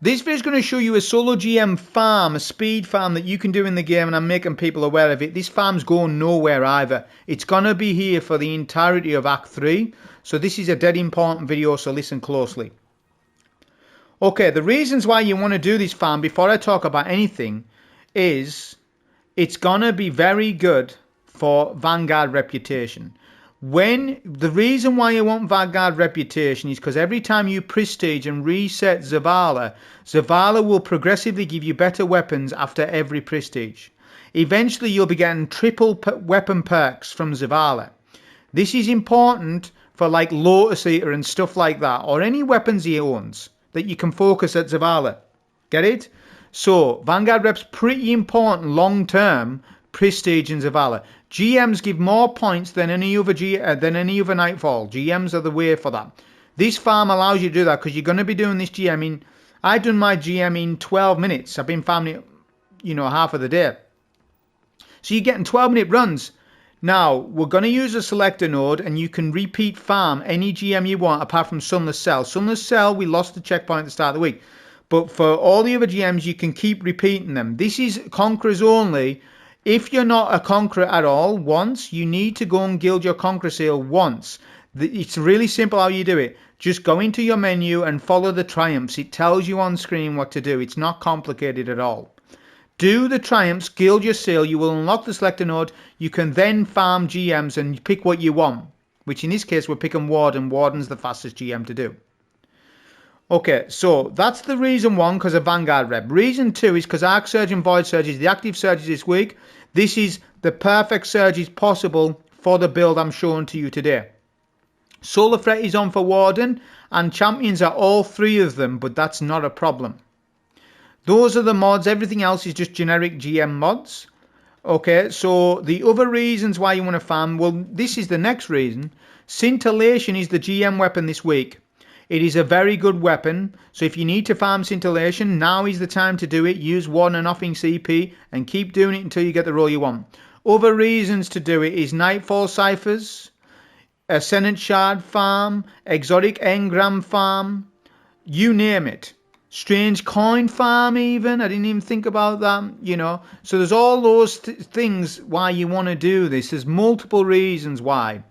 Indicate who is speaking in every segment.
Speaker 1: This video is going to show you a solo GM farm, a speed farm that you can do in the game, and I'm making people aware of it. This farm's going nowhere either. It's going to be here for the entirety of Act 3. So this is a dead important video, so listen closely. Okay, the reasons why you want to do this farm before I talk about anything is it's going to be very good for Vanguard reputation. The reason why you want Vanguard reputation is because every time you prestige and reset Zavala, Zavala will progressively give you better weapons after every prestige. Eventually you'll be getting triple weapon perks from Zavala. This is important for like Lotus Eater and stuff like that, or any weapons he owns that you can focus at Zavala. Get it? So Vanguard rep's pretty important long term. Prestige and Zavala. GMs give more points than any other Nightfall. GMs are the way for that. This farm allows you to do that because you're going to be doing this GM in... I've done my GM in 12 minutes. I've been farming it, half of the day. So you're getting 12-minute runs. Now, we're going to use a selector node and you can repeat farm any GM you want apart from Sunless Cell. Sunless Cell, we lost the checkpoint at the start of the week. But for all the other GMs, you can keep repeating them. This is Conquerors only. If you're not a Conqueror at all once, you need to go and guild your Conqueror seal once. It's really simple how you do it. Just go into your menu and follow the triumphs. It tells you on screen what to do. It's not complicated at all. Do the triumphs, guild your seal. You will unlock the selector node. You can then farm GMs and pick what you want. Which in this case, we're picking Warden. Warden's the fastest GM to do. Okay, so that's the reason one, because of Vanguard rep. Reason two is because Arc Surge and Void Surge is the active surges this week. This is the perfect surges possible for the build I'm showing to you today. Solar Threat is on for Warden, and Champions are all three of them, but that's not a problem. Those are the mods. Everything else is just generic GM mods. Okay, so the other reasons why you want to farm, well, this is the next reason. Scintillation is the GM weapon this week. It is a very good weapon, so if you need to farm Scintillation, now is the time to do it. Use one and offing CP and keep doing it until you get the roll you want. Other reasons to do it is Nightfall Ciphers, Ascendant Shard farm, Exotic Engram farm, you name it. Strange Coin farm even, I didn't even think about that, So there's all those things why you want to do this. There's multiple reasons why.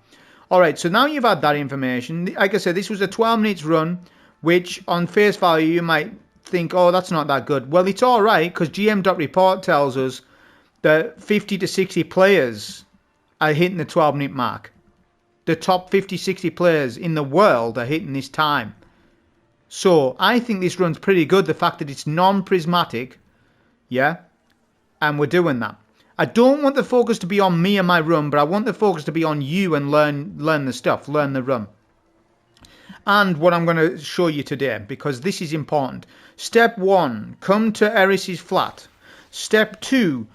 Speaker 1: Alright, so now you've had that information. Like I said, this was a 12 minutes run, which on face value you might think, oh, that's not that good. Well, it's alright, because GM.report tells us that 50 to 60 players are hitting the 12 minute mark. The top 50, 60 players in the world are hitting this time. So, I think this run's pretty good, the fact that it's non-prismatic, yeah, and we're doing that. I don't want the focus to be on me and my run, but I want the focus to be on you and learn the stuff, learn the run. And what I'm going to show you today, because this is important. Step 1, come to Eris's flat. Step 2,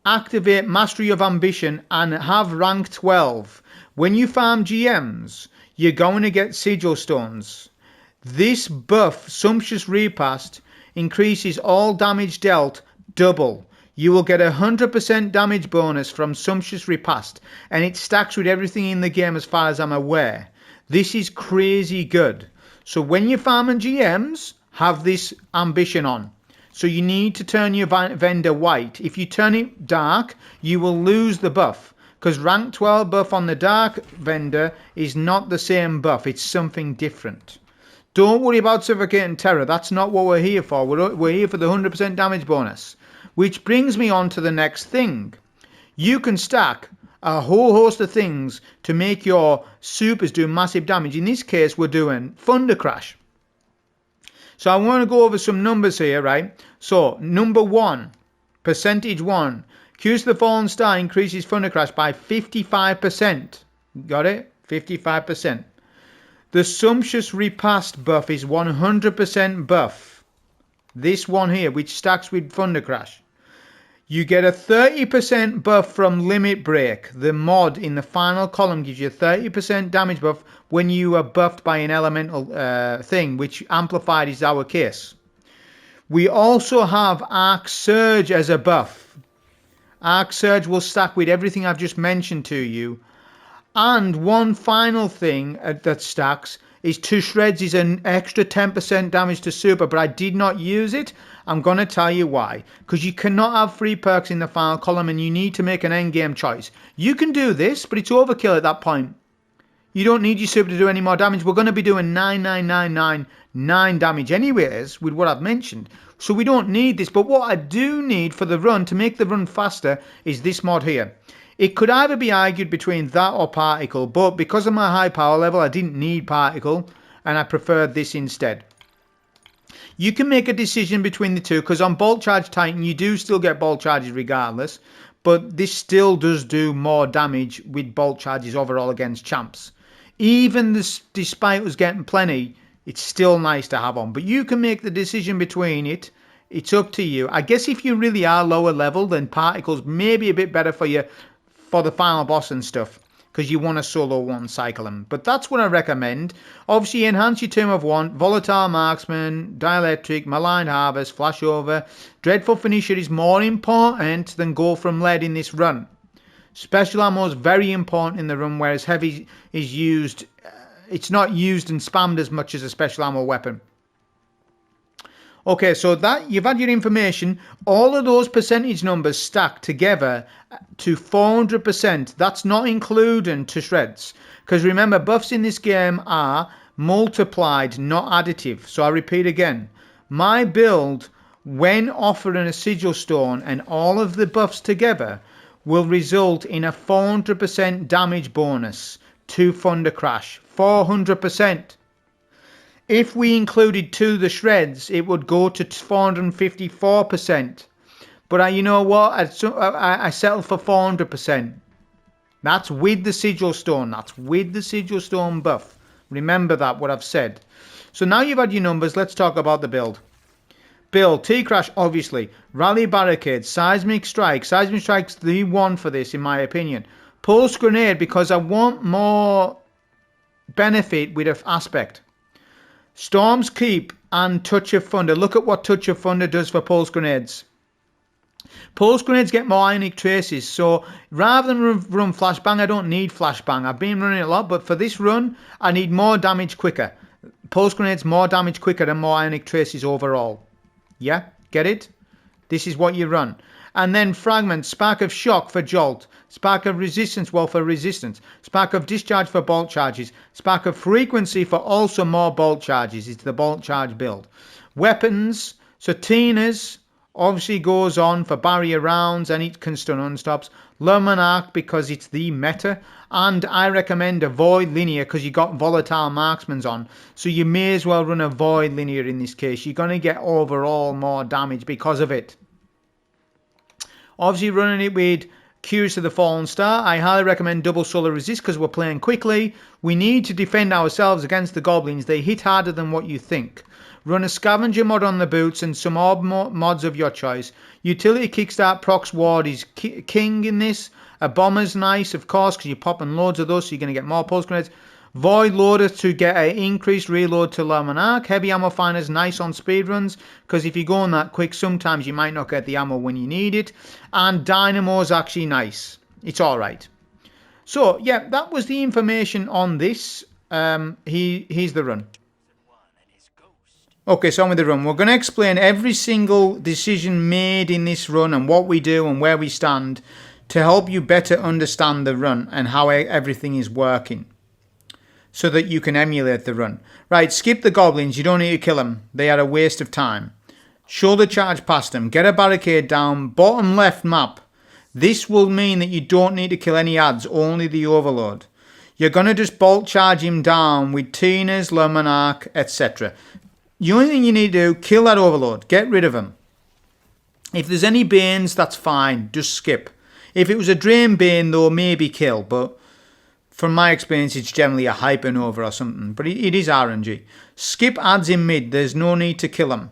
Speaker 1: activate Mastery of Ambition and have rank 12. When you farm GMs, you're going to get Sigil stones. This buff, Sumptuous Repast, increases all damage dealt double. You will get 100% damage bonus from Sumptuous Repast, and it stacks with everything in the game as far as I'm aware. This is crazy good. So when you're farming GMs, have this ambition on. So you need to turn your vendor white. If you turn it dark, you will lose the buff. Because rank 12 buff on the dark vendor is not the same buff. It's something different. Don't worry about Suffocating Terror. That's not what we're here for. We're here for the 100% damage bonus. Which brings me on to the next thing. You can stack a whole host of things to make your supers do massive damage. In this case, we're doing Thundercrash. So I want to go over some numbers here, right? So, number 1, percentage 1. Curse of the Fallen Star increases Thundercrash by 55%. Got it? 55%. The Sumptuous Repast buff is 100% buff. This one here, which stacks with Thundercrash. You get a 30% buff from Limit Break. The mod in the final column gives you a 30% damage buff when you are buffed by an elemental thing, which amplified is our case. We also have Arc Surge as a buff. Arc Surge will stack with everything I've just mentioned to you. And one final thing that stacks is 2 shreds is an extra 10% damage to super, but I did not use it. I'm going to tell you why. Because you cannot have 3 perks in the final column and you need to make an endgame choice. You can do this, but it's overkill at that point. You don't need your super to do any more damage. We're going to be doing 9 damage anyways with what I've mentioned. So we don't need this. But what I do need for the run, to make the run faster, is this mod here. It could either be argued between that or Particle, but because of my high power level, I didn't need Particle, and I preferred this instead. You can make a decision between the two, because on Bolt Charge Titan, you do still get Bolt Charges regardless, but this still does do more damage with Bolt Charges overall against champs. Even this, despite us getting plenty, it's still nice to have on. But you can make the decision between it. It's up to you. I guess if you really are lower level, then Particles may be a bit better for you for the final boss and stuff, because you want to solo one cycle them. But that's what I recommend. Obviously, enhance your Tomb of Want, Volatile Marksman, Dielectric, Malign Harvest, Flashover. Dreadful Finisher is more important than Go from Lead in this run. Special ammo is very important in the run, whereas heavy is used. It's not used and spammed as much as a special ammo weapon. Okay, so that you've had your information. All of those percentage numbers stacked together to 400%. That's not including to shreds. Because remember, buffs in this game are multiplied, not additive. So I repeat again. My build, when offering a Sigil Stone and all of the buffs together, will result in a 400% damage bonus to Thundercrash. 400%. If we included the shreds, it would go to 454%. But you know what? I settled for 400%. That's with the Sigil Stone. That's with the Sigil Stone buff. Remember that, what I've said. So now you've had your numbers, let's talk about the build. Build, T-Crash, obviously. Rally Barricade, Seismic Strike. Seismic Strike's the one for this, in my opinion. Pulse Grenade, because I want more benefit with an aspect. Storm's Keep and Touch of Thunder. Look at what Touch of Thunder does for Pulse Grenades. Pulse Grenades get more Ionic Traces, so rather than run Flashbang, I don't need Flashbang. I've been running it a lot, but for this run, I need more damage quicker. Pulse Grenades more damage quicker and more Ionic Traces overall. Yeah? Get it? This is what you run. And then Fragment, Spark of Shock for Jolt. Spark of Resistance, well, for Resistance. Spark of Discharge for Bolt Charges. Spark of Frequency for also more Bolt Charges. It's the Bolt Charge build. Weapons, so Tina's obviously goes on for barrier rounds and it can stun unstops. Luminarch because it's the meta. And I recommend a Void Linear because you got Volatile Marksman's on. So you may as well run a Void Linear in this case. You're going to get overall more damage because of it. Obviously running it with Cuirass of the Fallen Star. I highly recommend double solar resist because we're playing quickly. We need to defend ourselves against the goblins. They hit harder than what you think. Run a scavenger mod on the boots and some orb mods of your choice. Utility kickstart procs ward is king in this. A bomber's nice, of course, because you're popping loads of those, so you're going to get more pulse grenades. Void loader to get an increased reload to Luminarch. Heavy ammo finder's nice on speedruns, because if you're going that quick, sometimes you might not get the ammo when you need it. And Dynamo's actually nice. It's alright. So, yeah, that was the information on this. Here's the run. Okay, so on with the run. We're going to explain every single decision made in this run and what we do and where we stand to help you better understand the run and how everything is working, so that you can emulate the run. Right, skip the goblins. You don't need to kill them. They are a waste of time. Shoulder charge past them. Get a barricade down. Bottom left map. This will mean that you don't need to kill any adds, only the overload. You're going to just bolt charge him down with Tina's, Luminarch, etc. The only thing you need to do, kill that overload. Get rid of him. If there's any Banes, that's fine. Just skip. If it was a Drain Bane, though, maybe kill. But from my experience, it's generally a Hypernova or something. But it is RNG. Skip adds in mid. There's no need to kill him.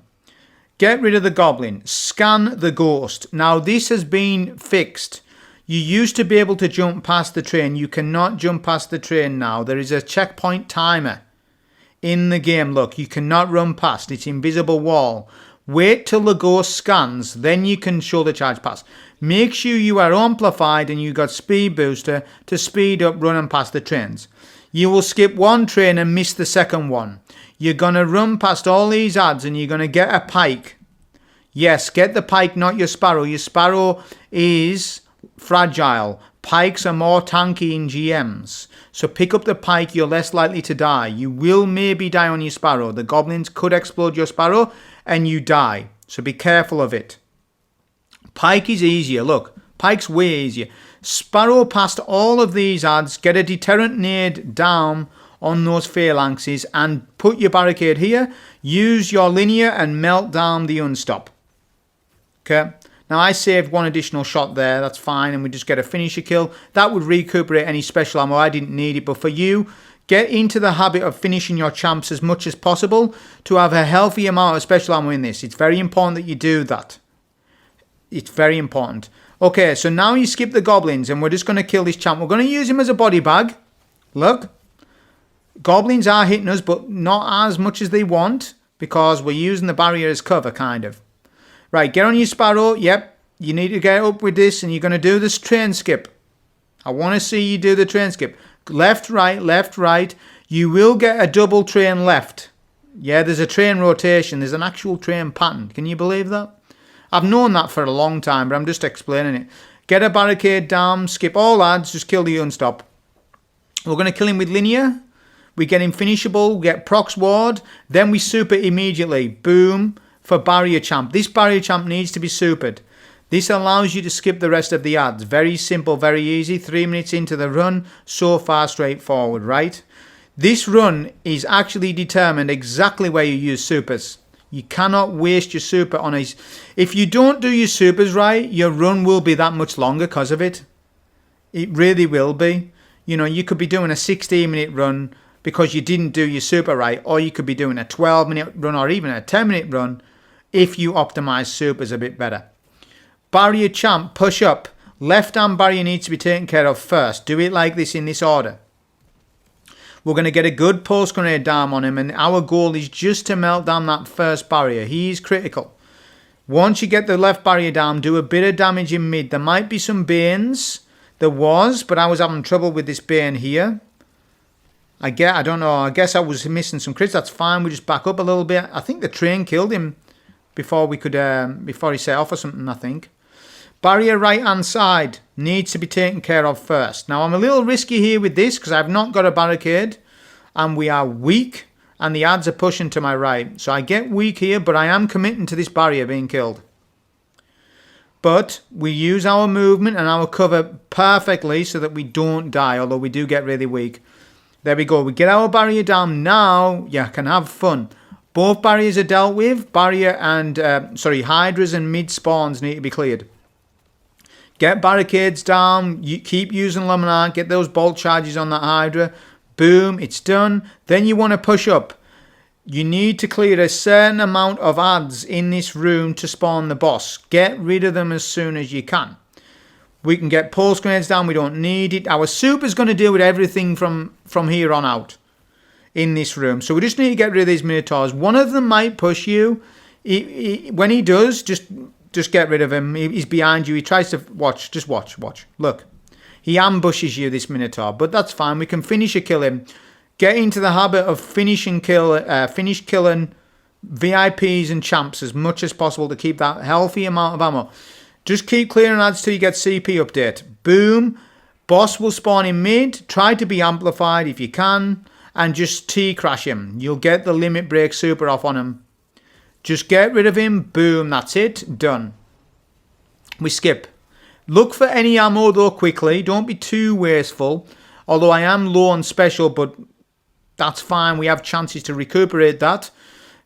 Speaker 1: Get rid of the Goblin. Scan the Ghost. Now, this has been fixed. You used to be able to jump past the train. You cannot jump past the train now. There is a checkpoint timer in the game. Look, you cannot run past. It's invisible wall. Wait till the Ghost scans. Then you can shoulder charge past. Make sure you are amplified and you got speed booster to speed up running past the trains. You will skip one train and miss the second one. You're going to run past all these adds and you're going to get a pike. Yes, get the pike, not your sparrow. Your sparrow is fragile. Pikes are more tanky in GMs. So pick up the pike, you're less likely to die. You will maybe die on your sparrow. The goblins could explode your sparrow and you die. So be careful of it. Pike is easier. Look, pike's way easier. Sparrow past all of these adds. Get a deterrent nade down on those phalanxes and put your barricade here. Use your linear and melt down the unstop. Okay. Now I saved one additional shot there. That's fine. And we just get a finisher kill. That would recuperate any special ammo. I didn't need it. But for you, get into the habit of finishing your champs as much as possible to have a healthy amount of special ammo in this. It's very important that you do that. It's very important. Okay, so now you skip the goblins and we're just going to kill this champ. We're going to use him as a body bag. Look. Goblins are hitting us, but not as much as they want because we're using the barrier as cover, kind of. Right, get on your sparrow. Yep, you need to get up with this and you're going to do this train skip. I want to see you do the train skip. Left, right, left, right. You will get a double train left. Yeah, there's a train rotation. There's an actual train pattern. Can you believe that? I've known that for a long time, but I'm just explaining it. Get a barricade down, skip all adds, just kill the unstop. We're going to kill him with linear. We get him finishable, we get prox ward, then we super immediately. Boom, for barrier champ. This barrier champ needs to be supered. This allows you to skip the rest of the adds. Very simple, very easy. 3 minutes into the run, so far straightforward, right? This run is actually determined exactly where you use supers. You cannot waste your super on a... If you don't do your supers right, your run will be that much longer because of it. It really will be. You know, you could be doing a 16-minute run because you didn't do your super right, or you could be doing a 12-minute run or even a 10-minute run if you optimize supers a bit better. Barrier champ, push up. Left hand barrier needs to be taken care of first. Do it like this in this order. We're going to get a good pulse grenade down on him, and our goal is just to melt down that first barrier. He's critical. Once you get the left barrier down, do a bit of damage in mid. There might be some banes. There was, but I was having trouble with this bane here. I don't know. I guess I was missing some crits. That's fine. We just back up a little bit. I think the train killed him before he set off or something, I think. Barrier right hand side needs to be taken care of first. Now I'm a little risky here with this because I've not got a barricade and we are weak and the adds are pushing to my right. So I get weak here, but I am committing to this barrier being killed. But we use our movement and our cover perfectly so that we don't die, although we do get really weak. There we go. We get our barrier down. Now you can have fun. Both barriers are dealt with. Barrier and, hydras and mid spawns need to be cleared. Get barricades down. You keep using Luminar. Get those bolt charges on that hydra. Boom. It's done. Then you want to push up. You need to clear a certain amount of adds in this room to spawn the boss. Get rid of them as soon as you can. We can get pulse grenades down. We don't need it. Our super's going to deal with everything from here on out in this room. So we just need to get rid of these minotaurs. One of them might push you. When he does, just get rid of him. He's behind you. He tries to watch. Just watch. Look. He ambushes you, this minotaur. But that's fine. We can finish or kill him. Get into the habit of finish killing VIPs and champs as much as possible to keep that healthy amount of ammo. Just keep clearing adds till you get CP update. Boom. Boss will spawn in mid. Try to be amplified if you can. And just T-crash him. You'll get the limit break super off on him. Just get rid of him. Boom. That's it. Done. We skip. Look for any ammo though quickly. Don't be too wasteful. Although I am low on special, but that's fine. We have chances to recuperate that.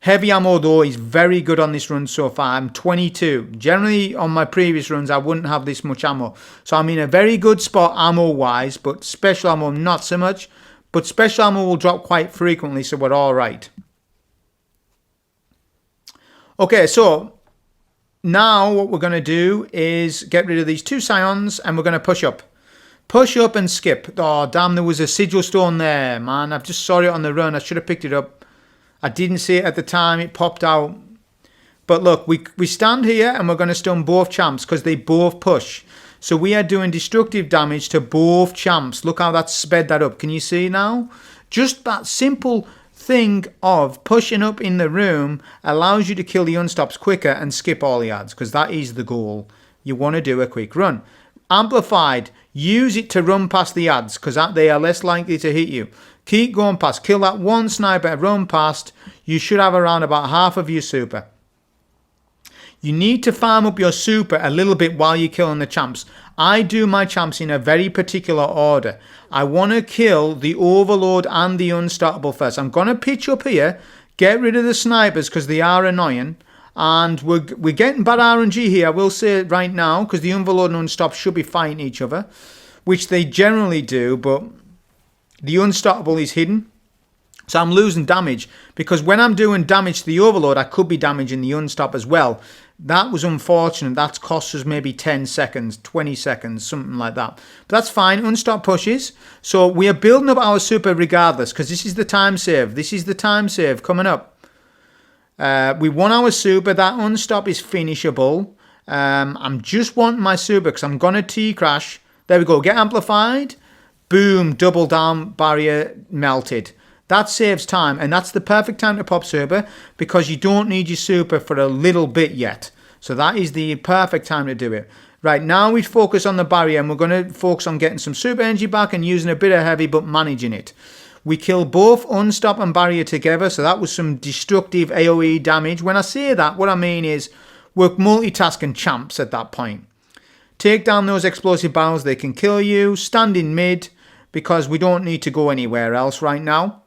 Speaker 1: Heavy ammo though is very good on this run so far. I'm 22. Generally on my previous runs I wouldn't have this much ammo. So I'm in a very good spot ammo wise, but special ammo not so much. But special ammo will drop quite frequently, so we're alright. Okay, so now what we're going to do is get rid of these two scions and we're going to push up. Push up and skip. Oh damn, there was a sigil stone there, man. I've just saw it on the run. I should have picked it up. I didn't see it at the time. It popped out. But look, we stand here and we're going to stun both champs because they both push. So we are doing destructive damage to both champs. Look how that's sped that up. Can you see now? Just that simple thing of pushing up in the room allows you to kill the unstops quicker and skip all the ads, because that is the goal. You want to do a quick run. Amplified, use it to run past the ads because they are less likely to hit you. Keep going past. Kill that one sniper, run past. You should have around about half of your super. You need to farm up your super a little bit while you're killing the champs. I do my champs in a very particular order. I want to kill the Overlord and the Unstoppable first. I'm going to pitch up here, get rid of the snipers because they are annoying. And we're getting bad RNG here, I will say it right now, because the Overlord and Unstoppable should be fighting each other, which they generally do, but the Unstoppable is hidden. So I'm losing damage, because when I'm doing damage to the Overlord, I could be damaging the Unstop as well. That was unfortunate. That's cost us maybe 10 seconds, 20 seconds, something like that. But that's fine. Unstop pushes. So we are building up our super regardless, because this is the time save. This is the time save coming up. We want our super. That unstop is finishable. I'm just wanting my super because I'm going to T-crash. There we go. Get amplified. Boom. Double down barrier melted. That saves time, and that's the perfect time to pop super because you don't need your super for a little bit yet. So that is the perfect time to do it. Right, now we focus on the barrier, and we're going to focus on getting some super energy back and using a bit of heavy but managing it. We kill both unstop and barrier together, so that was some destructive AoE damage. When I say that, what I mean is we're multitasking champs at that point. Take down those explosive barrels, they can kill you. Stand in mid because we don't need to go anywhere else right now.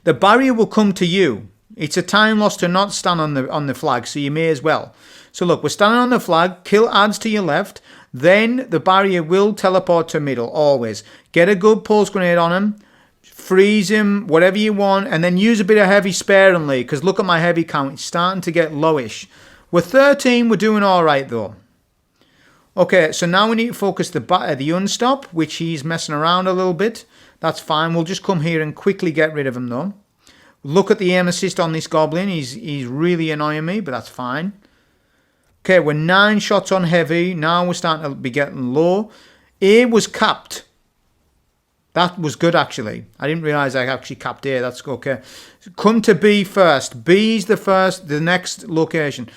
Speaker 1: The barrier will come to you. It's a time loss to not stand on the flag, so you may as well. So look, we're standing on the flag, kill ads to your left, then the barrier will teleport to middle, always. Get a good pulse grenade on him, freeze him, whatever you want, and then use a bit of heavy sparingly, because look at my heavy count, it's starting to get lowish. We're 13, we're doing alright though. Okay, so now we need to focus the unstop, which he's messing around a little bit. That's fine. We'll just come here and quickly get rid of him though. Look at the aim assist on this goblin. He's really annoying me, but that's fine. Okay, we're 9 shots on heavy. Now we're starting to be getting low. A was capped. That was good actually. I didn't realise I actually capped A. That's okay. Come to B first. B's the next location.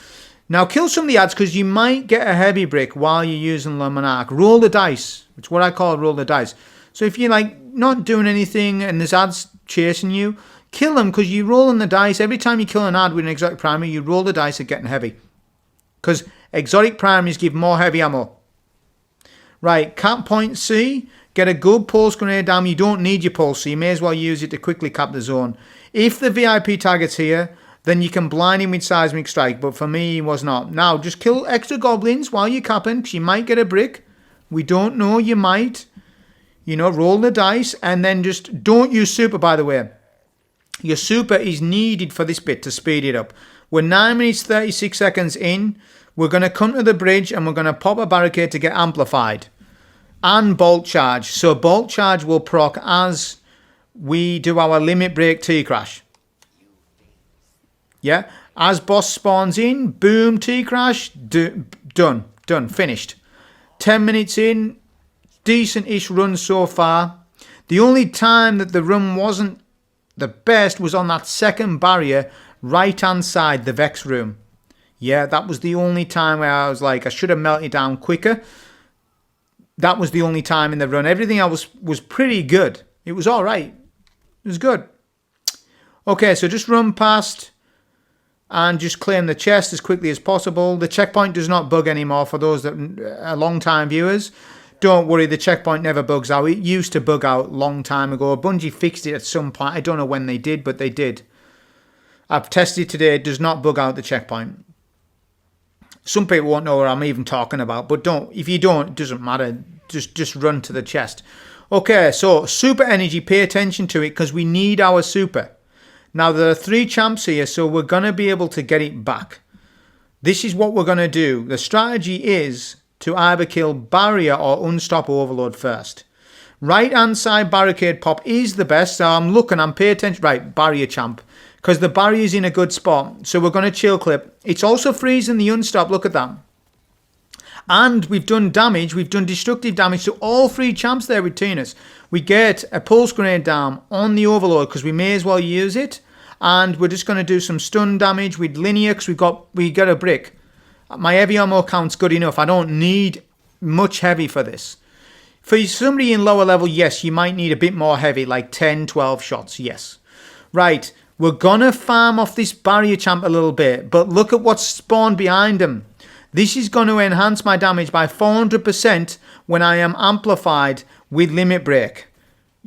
Speaker 1: Now kill some of the ads because you might get a heavy brick while you're using the Monarch. Roll the dice. It's what I call roll the dice. So if you're like not doing anything and there's ads chasing you, kill them because you're rolling the dice. Every time you kill an ad with an exotic primary, you roll the dice at getting heavy. Because exotic primaries give more heavy ammo. Right, cap point C. Get a good pulse grenade down. You don't need your pulse, so you may as well use it to quickly cap the zone. If the VIP target's here, then you can blind him with Seismic Strike, but for me, he was not. Now, just kill extra goblins while you're capping, because you might get a brick. We don't know, you might. You know, roll the dice, and then just don't use super, by the way. Your super is needed for this bit to speed it up. We're 9 minutes 36 seconds in. We're going to come to the bridge, and we're going to pop a barricade to get amplified. And bolt charge. So bolt charge will proc as we do our limit break T-crash. Yeah, as boss spawns in, boom, T-crash, done, finished. 10 minutes in, decent-ish run so far. The only time that the run wasn't the best was on that second barrier, right-hand side, the Vex room. Yeah, that was the only time where I was like, I should have melted down quicker. That was the only time in the run. Everything else was pretty good. It was all right. It was good. Okay, so just run past and just claim the chest as quickly as possible. The checkpoint does not bug anymore for those that are long-time viewers. Don't worry, the checkpoint never bugs out. It used to bug out a long time ago. Bungie fixed it at some point. I don't know when they did, but they did. I've tested it today. It does not bug out the checkpoint. Some people won't know what I'm even talking about, but don't. If you don't, it doesn't matter. Just run to the chest. Okay, so super energy, pay attention to it because we need our super. Now, there are 3 champs here, so we're going to be able to get it back. This is what we're going to do. The strategy is to either kill barrier or unstop overload first. Right-hand side barricade pop is the best. So I'm paying attention. Right, barrier champ. because the barrier's in a good spot. So we're going to chill clip. It's also freezing the unstop. Look at that. And we've done damage. We've done destructive damage to all 3 champs there with Tunas. We get a pulse grenade down on the overload because we may as well use it. And we're just going to do some stun damage with linear because we got a brick. My heavy ammo count's good enough. I don't need much heavy for this. For somebody in lower level, yes, you might need a bit more heavy, like 10, 12 shots, yes. Right, we're going to farm off this barrier champ a little bit, but look at what's spawned behind him. This is going to enhance my damage by 400% when I am amplified with limit break.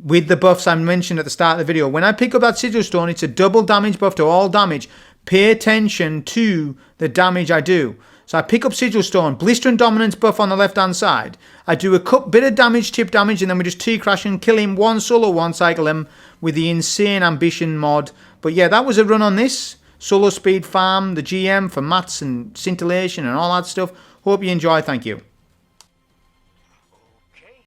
Speaker 1: With the buffs I mentioned at the start of the video. When I pick up that Sigil stone, it's a double damage buff to all damage. Pay attention to the damage I do. So I pick up Sigil stone, blister and dominance buff on the left hand side. I do a bit of damage, tip damage, and then we just T-crash and kill him one solo, one cycle him with the insane ambition mod. But yeah, that was a run on this. Solo speed farm, the GM for mats and scintillation and all that stuff. Hope you enjoy. Thank you.